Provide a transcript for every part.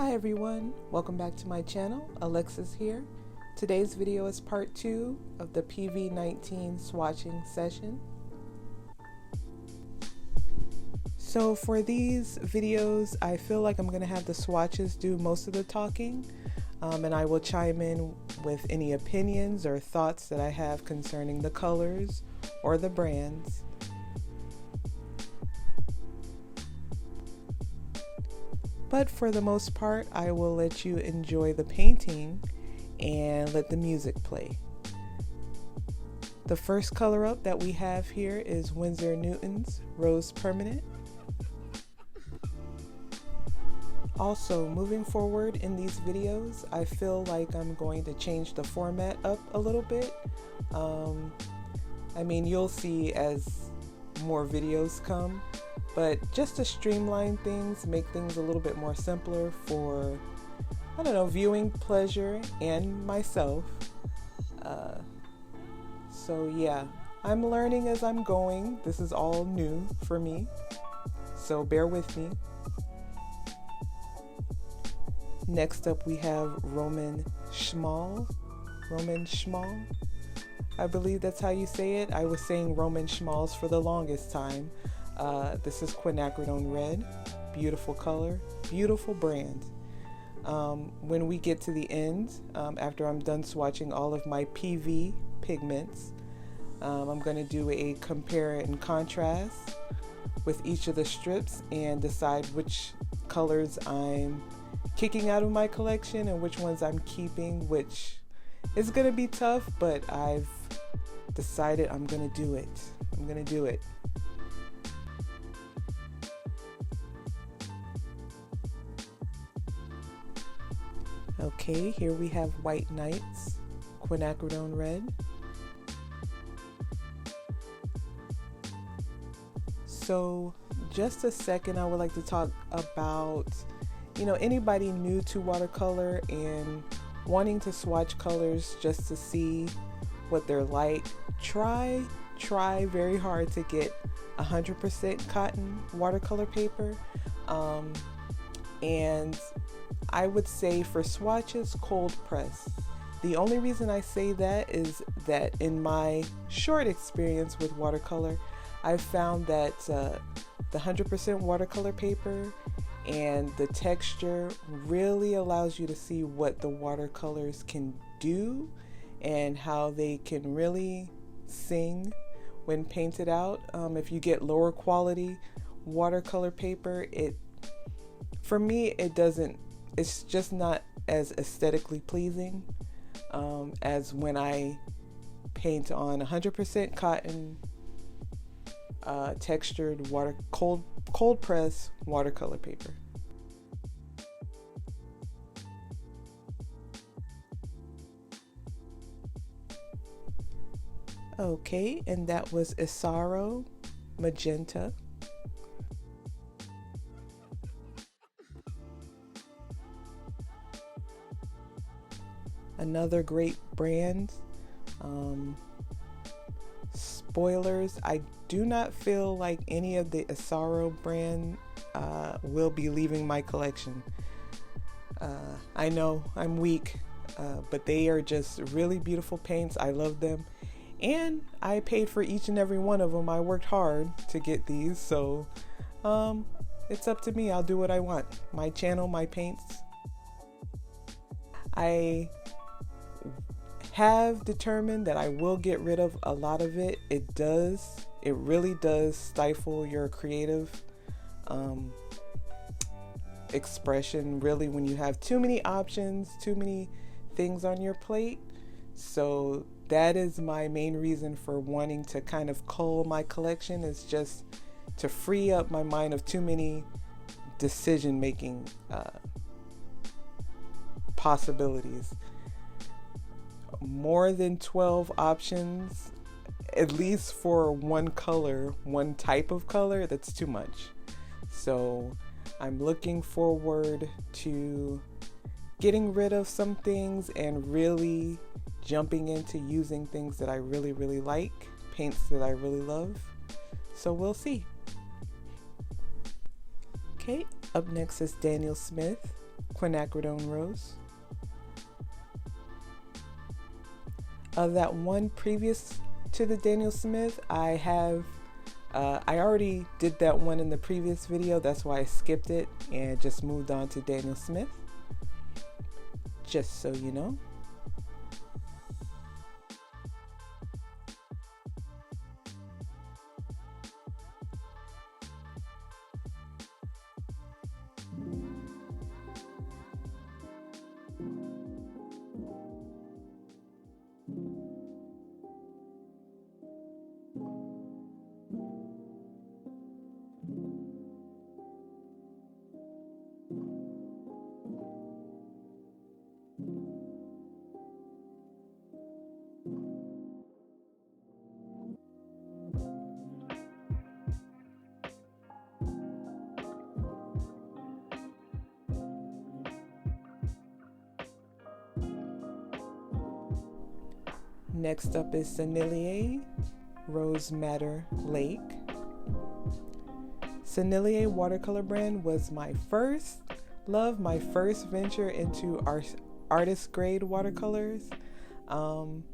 Hi everyone, welcome back to my channel. Alexis here. Today's video is part 2 of the PV19 swatching session. So for these videos, I feel like I'm going to have the swatches do most of the talking, and I will chime in with any opinions or thoughts that I have concerning the colors or the brands. But for the most part, I will let you enjoy the painting and let the music play. The first color up that we have here is Winsor Newton's Rose Permanent. Also, moving forward in these videos, I feel like I'm going to change the format up a little bit. I mean, you'll see as more videos come. But just to streamline things, make things a little bit more simpler for, I don't know, viewing pleasure and myself. So yeah, I'm learning as I'm going. This is all new for me, so bear with me. Next up we have Roman Schmal. I believe that's how you say it. I was saying Roman Schmals for the longest time. This is quinacridone red, beautiful color, beautiful brand. When we get to the end, after I'm done swatching all of my PV pigments, I'm going to do a compare and contrast with each of the strips and decide which colors I'm kicking out of my collection and which ones I'm keeping, which is going to be tough, but I've decided I'm going to do it. I'm going to do it. Okay, here we have White Nights, quinacridone red. So just a second, I would like to talk about, anybody new to watercolor and wanting to swatch colors just to see what they're like. Try very hard to get 100% cotton watercolor paper. And I would say for swatches, cold press. The only reason I say that is that in my short experience with watercolor, I've found that the 100% watercolor paper and the texture really allows you to see what the watercolors can do and how they can really sing when painted out. If you get lower quality watercolor paper, for me, it's just not as aesthetically pleasing as when I paint on 100% cotton textured cold press watercolor paper. Okay, and that was Isaro Magenta. Another great brand. Spoilers, I do not feel like any of the Isaro brand will be leaving my collection. I know I'm weak, but they are just really beautiful paints. I love them, and I paid for each and every one of them. I worked hard to get these, so it's up to me. I'll do what I want. My channel, my paints. I have determined that I will get rid of a lot of it. It really does stifle your creative expression, really, when you have too many options, too many things on your plate. So that is my main reason for wanting to kind of cull my collection, is just to free up my mind of too many decision-making possibilities. More than 12 options, at least for one color, one type of color, that's too much. So I'm looking forward to getting rid of some things and really jumping into using things that I really, really like, paints that I really love. So we'll see. Okay, up next is Daniel Smith, quinacridone rose. That one previous to the Daniel Smith, I already did that one in the previous video. That's why I skipped it and just moved on to Daniel Smith. Just so you know. Next up is Sennelier Rose Madder Lake. Sennelier watercolor brand was my first love, my first venture into artist grade watercolors. And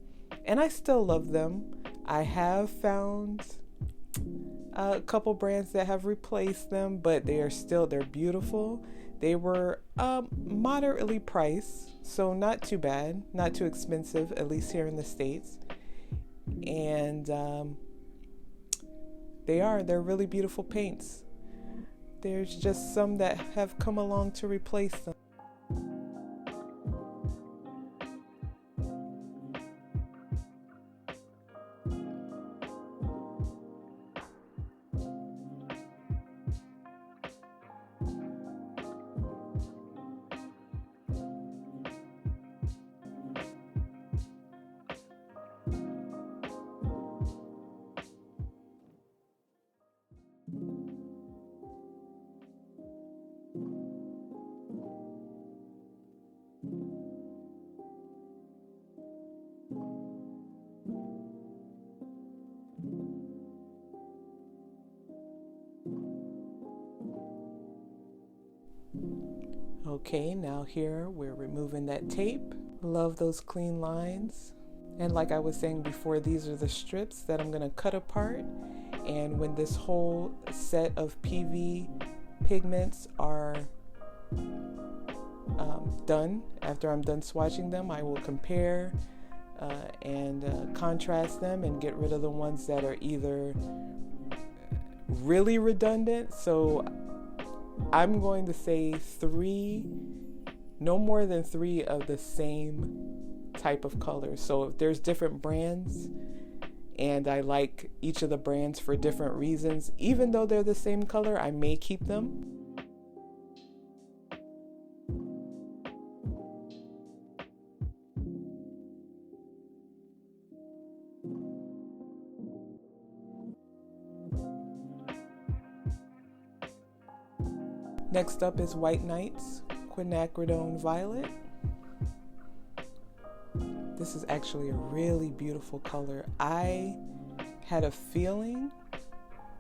I still love them. I have found a couple brands that have replaced them, but they're beautiful. They were moderately priced, so not too bad, not too expensive, at least here in the States. And they're really beautiful paints. There's just some that have come along to replace them. Okay, now here we're removing that tape. Love those clean lines. And like I was saying before, these are the strips that I'm gonna cut apart. And when this whole set of PV pigments are done, after I'm done swatching them, I will compare and contrast them and get rid of the ones that are either really redundant. So I'm going to say no more than 3 of the same type of colors. So if there's different brands and I like each of the brands for different reasons, even though they're the same color, I may keep them. Next up is White Nights Quinacridone Violet. This is actually a really beautiful color. I had a feeling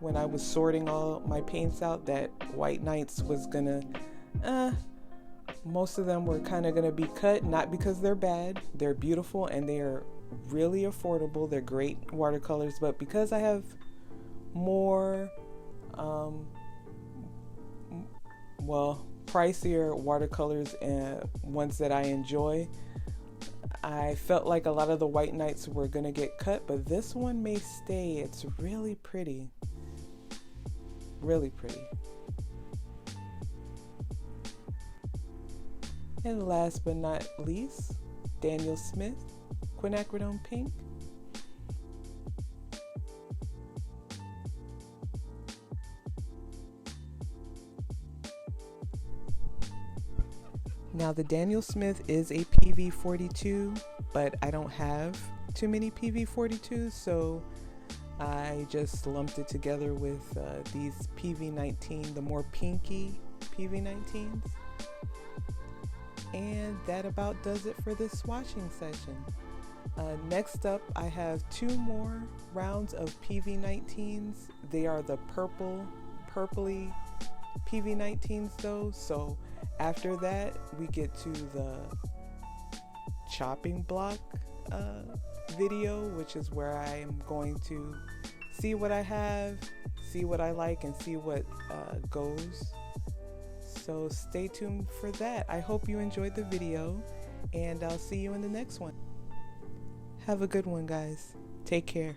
when I was sorting all my paints out that White Nights was gonna, most of them were kind of gonna be cut, not because they're bad, they're beautiful and they are really affordable. They're great watercolors, but because I have more, pricier watercolors and ones that I enjoy, I felt like a lot of the White Nights were gonna get cut, but this one may stay. It's really pretty. Really pretty. And last but not least, Daniel Smith Quinacridone Pink. Now the Daniel Smith is a PV42, but I don't have too many PV42s, so I just lumped it together with these PV19, the more pinky PV19s. And that about does it for this swatching session. Next up, I have 2 more rounds of PV19s. They are the purpley PV19s though, so after that we get to the chopping block video, which is where I am going to see what I have, see what I like, and see what goes. So stay tuned for that. I hope you enjoyed the video, and I'll see you in the next one. Have a good one, guys. Take care.